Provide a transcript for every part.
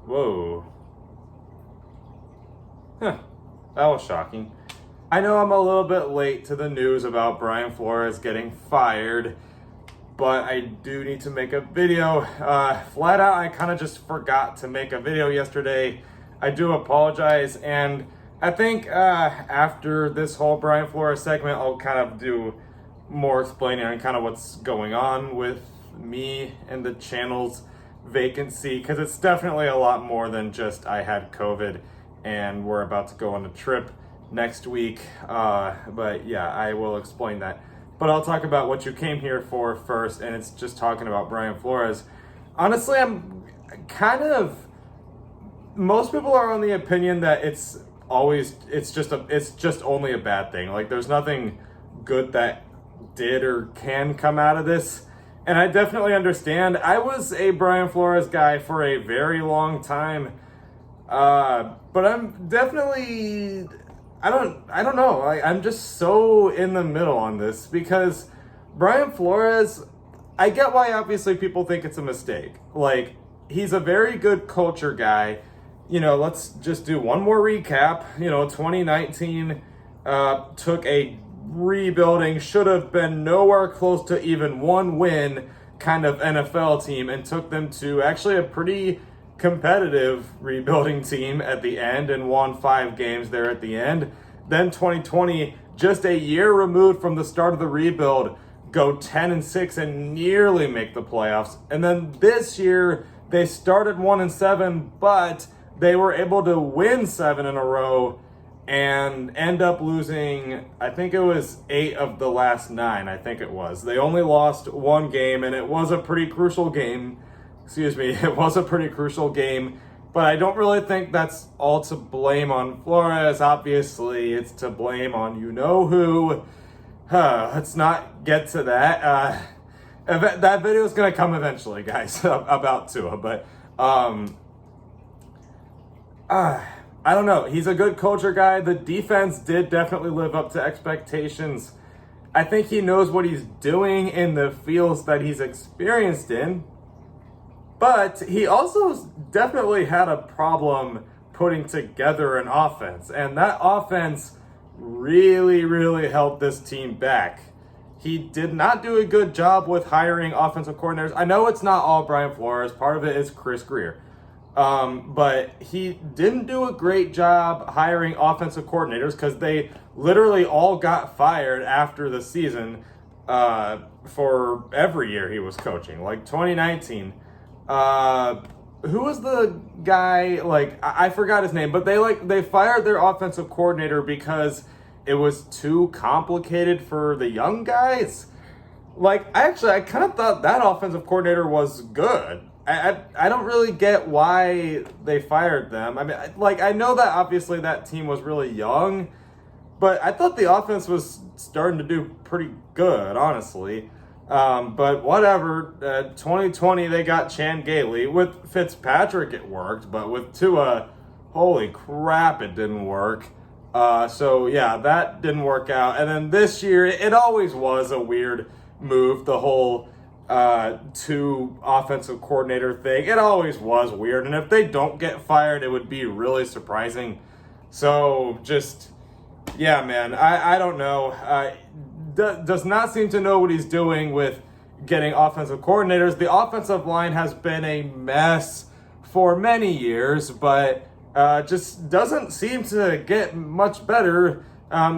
Whoa. Huh. That was shocking. I know I'm a little bit late to the news about Brian Flores getting fired, but I do need to make a video. Flat out, I kind of just forgot to make a video yesterday. I do apologize, and I think after this whole Brian Flores segment, I'll kind of do more explaining on kind of what's going on with me and the channel's vacancy, because it's definitely a lot more than just I had COVID and we're about to go on a trip next week. But yeah, I will explain that. But I'll talk about what you came here for first, and it's just talking about Brian Flores. Honestly, I'm kind of, most people are on the opinion that it's just only a bad thing. Like, there's nothing good that did or can come out of this. And I definitely understand. I was a Brian Flores guy for a very long time. But I'm definitely, I don't know. I'm just so in the middle on this, because Brian Flores, I get why obviously people think it's a mistake. Like, he's a very good culture guy. You know, let's just do one more recap. 2019 took a rebuilding, should have been nowhere close to even one win kind of NFL team, and took them to actually a pretty competitive rebuilding team at the end and won 5 games there at the end. Then 2020, just a year removed from the start of the rebuild, go 10-6 and nearly make the playoffs. And then this year, they started 1-7, but they were able to win 7 in a row and end up losing, I think it was 8 of the last 9, I think it was. They only lost 1 game, and it was a pretty crucial game. It was a pretty crucial game, but I don't really think that's all to blame on Flores. Obviously, it's to blame on you-know-who. Let's not get to that. That video is going to come eventually, guys, about Tua, but I don't know. He's a good culture guy. The defense did definitely live up to expectations. I think he knows what he's doing in the fields that he's experienced in. But he also definitely had a problem putting together an offense. And that offense really, really held this team back. He did not do a good job with hiring offensive coordinators. I know it's not all Brian Flores. Part of it is Chris Greer. But he didn't do a great job hiring offensive coordinators, because they literally all got fired after the season for every year he was coaching. Like 2019. Who was the guy, I forgot his name, but they fired their offensive coordinator because it was too complicated for the young guys. I kind of thought that offensive coordinator was good. I don't really get why they fired them. I mean, I know that obviously that team was really young, but I thought the offense was starting to do pretty good, honestly. But whatever, 2020 they got Chan Gailey. With Fitzpatrick it worked, but with Tua, holy crap, it didn't work. So yeah, that didn't work out. And then this year, it always was a weird move, the whole 2 offensive coordinator thing. It always was weird, and if they don't get fired, it would be really surprising. So just, yeah, man, I don't know. Does not seem to know what he's doing with getting offensive coordinators. The offensive line has been a mess for many years, but just doesn't seem to get much better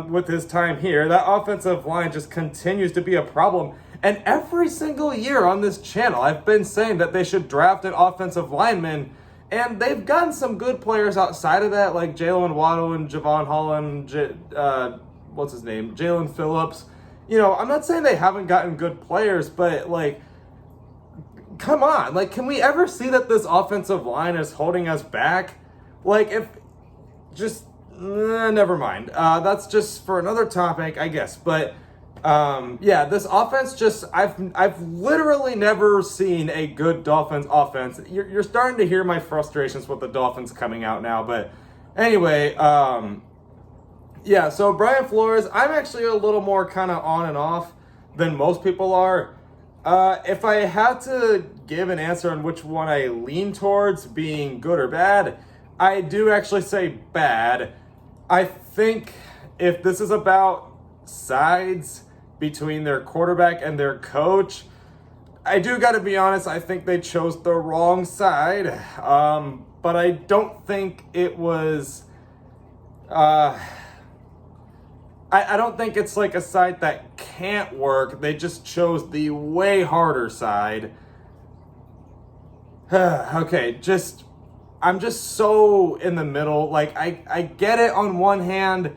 with his time here. That offensive line just continues to be a problem. And every single year on this channel, I've been saying that they should draft an offensive lineman, and they've gotten some good players outside of that, like Jalen Waddle and Javon Holland, Jalen Phillips. I'm not saying they haven't gotten good players, but come on. Can we ever see that this offensive line is holding us back? Never mind. That's just for another topic, I guess. But yeah, this offense I've literally never seen a good Dolphins offense. You're starting to hear my frustrations with the Dolphins coming out now, but anyway, yeah, so Brian Flores, I'm actually a little more kind of on and off than most people are. If I had to give an answer on which one I lean towards being good or bad, I do actually say bad. I think if this is about sides between their quarterback and their coach, I do got to be honest, I think they chose the wrong side. But I don't think it was... I don't think it's like a side that can't work. They just chose the way harder side. Okay, I'm just so in the middle. Like, I get it on one hand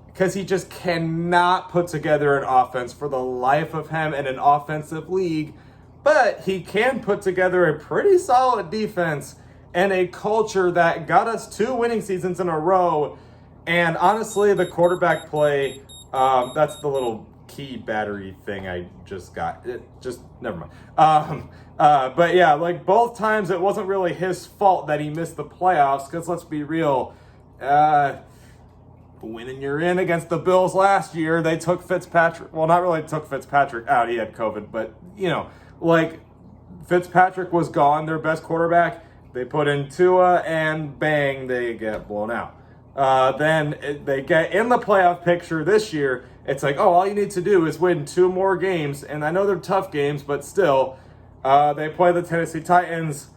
because he just cannot put together an offense for the life of him in an offensive league. But he can put together a pretty solid defense and a culture that got us 2 winning seasons in a row. And honestly, the quarterback play, that's the little key battery thing I just got. Never mind. But yeah, like both times it wasn't really his fault that he missed the playoffs, because let's be real, winning you're in against the Bills last year, they took Fitzpatrick. Well, not really took Fitzpatrick out. He had COVID, but like Fitzpatrick was gone, their best quarterback. They put in Tua and bang, they get blown out. Then they get in the playoff picture this year. It's like, all you need to do is win 2 more games. And I know they're tough games, but still, they play the Tennessee Titans,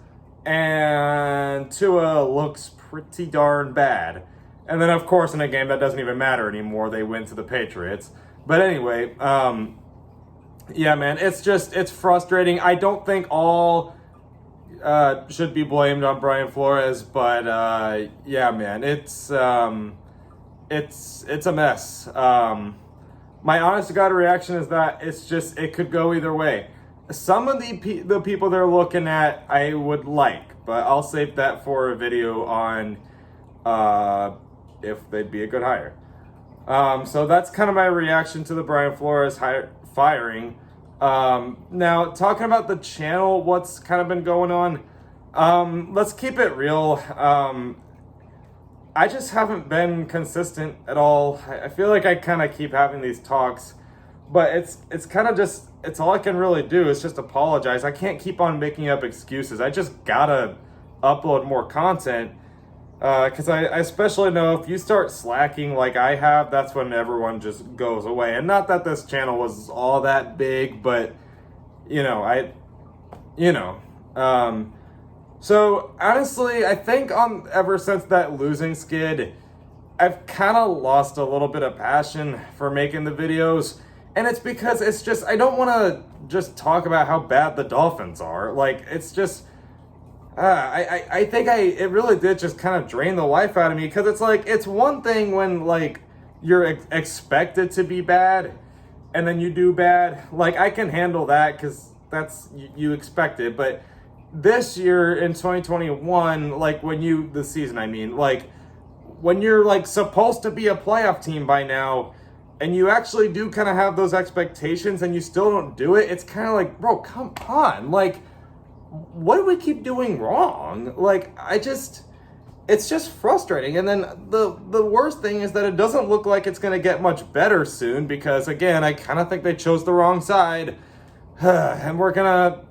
and Tua looks pretty darn bad. And then, of course, in a game that doesn't even matter anymore, they win to the Patriots. But anyway, yeah, man, it's frustrating. I don't think all should be blamed on Brian Flores, but yeah, man, it's a mess. My honest to God reaction is that it could go either way. Some of the people they're looking at I would like, but I'll save that for a video on if they'd be a good hire. So that's kind of my reaction to the Brian Flores firing. Now, talking about the channel, what's kind of been going on, let's keep it real. I just haven't been consistent at all. I feel like I kind of keep having these talks, but it's kind of just, it's all I can really do is just apologize. I can't keep on making up excuses. I just gotta upload more content, because I especially know if you start slacking like I have, that's when everyone just goes away. And not that this channel was all that big, but so honestly, I think ever since that losing skid, I've kind of lost a little bit of passion for making the videos. And it's because it's just, I don't want to just talk about how bad the Dolphins are. Like, it's just, I think it really did just kind of drain the life out of me, because it's like, it's one thing when like you're expected to be bad and then you do bad. Like, I can handle that because that's, you expect it. But this year in 2021, like the season, I mean, like when you're like supposed to be a playoff team by now, and you actually do kind of have those expectations and you still don't do it, it's kind of like, bro, come on. Like, what do we keep doing wrong? Like, it's just frustrating. And then the worst thing is that it doesn't look like it's going to get much better soon, because again, I kind of think they chose the wrong side. And we're going to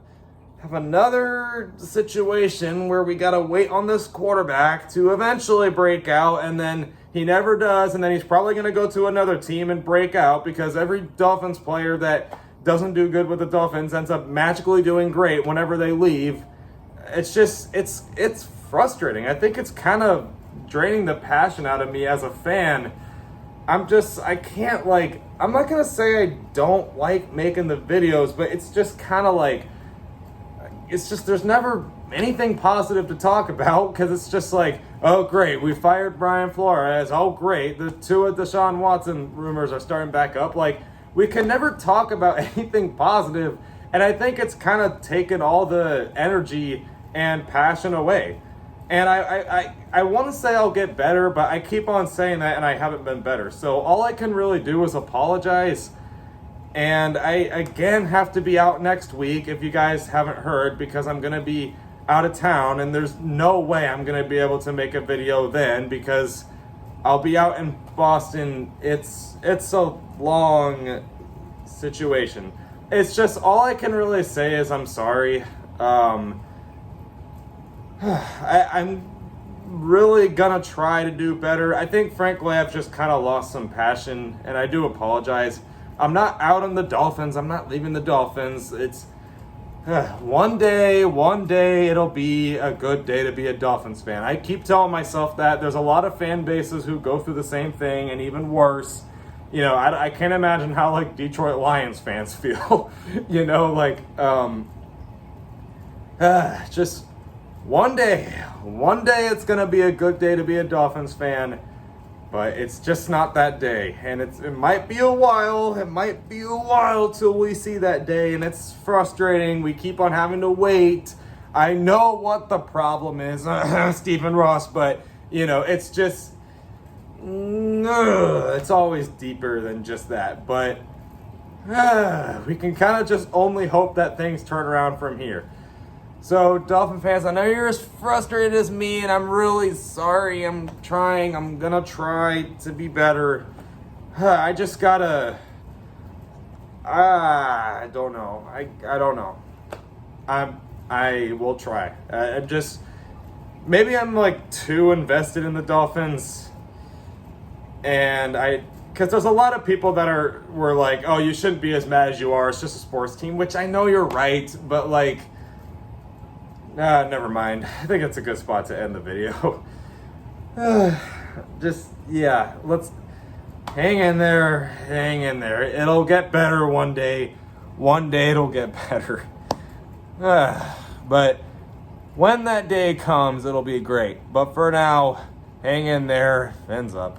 have another situation where we got to wait on this quarterback to eventually break out, and then he never does, and then he's probably going to go to another team and break out, because every Dolphins player that doesn't do good with the Dolphins ends up magically doing great whenever they leave. It's just, it's frustrating. I think it's kind of draining the passion out of me as a fan. I can't, like, I'm not going to say I don't like making the videos, but it's just kind of like, it's just, there's never anything positive to talk about, because it's just like, oh great, we fired Brian Flores, oh great, the Tua Deshaun Watson rumors are starting back up. Like, we can never talk about anything positive, and I think it's kind of taken all the energy and passion away. And I want to say I'll get better, but I keep on saying that and I haven't been better. So all I can really do is apologize. And I, again, have to be out next week, if you guys haven't heard, because I'm going to be out of town, and there's no way I'm going to be able to make a video then, because I'll be out in Boston. It's a long situation. It's just, all I can really say is I'm sorry. I'm really gonna try to do better. I think frankly I've just kind of lost some passion, and I do apologize. I'm not out on the Dolphins. I'm not leaving the Dolphins. It's one day it'll be a good day to be a Dolphins fan. I keep telling myself that. There's a lot of fan bases who go through the same thing, and even worse. You know, I can't imagine how like Detroit Lions fans feel. You know, like just one day it's gonna be a good day to be a Dolphins fan, but it's just not that day, and it might be a while. It might be a while till we see that day, and it's frustrating. We keep on having to wait. I know what the problem is, Stephen Ross, but you know, it's just it's always deeper than just that. But we can kind of just only hope that things turn around from here. So, Dolphin fans, I know you're as frustrated as me, and I'm really sorry. I'm gonna try to be better. I just gotta, I don't know. I don't know. I will try. Maybe I'm like too invested in the Dolphins, and because there's a lot of people that were like, oh, you shouldn't be as mad as you are. It's just a sports team, which I know you're right, but like, never mind. I think it's a good spot to end the video. Let's hang in there. It'll get better one day. One day it'll get better. But when that day comes, it'll be great. But for now, hang in there. Fins up.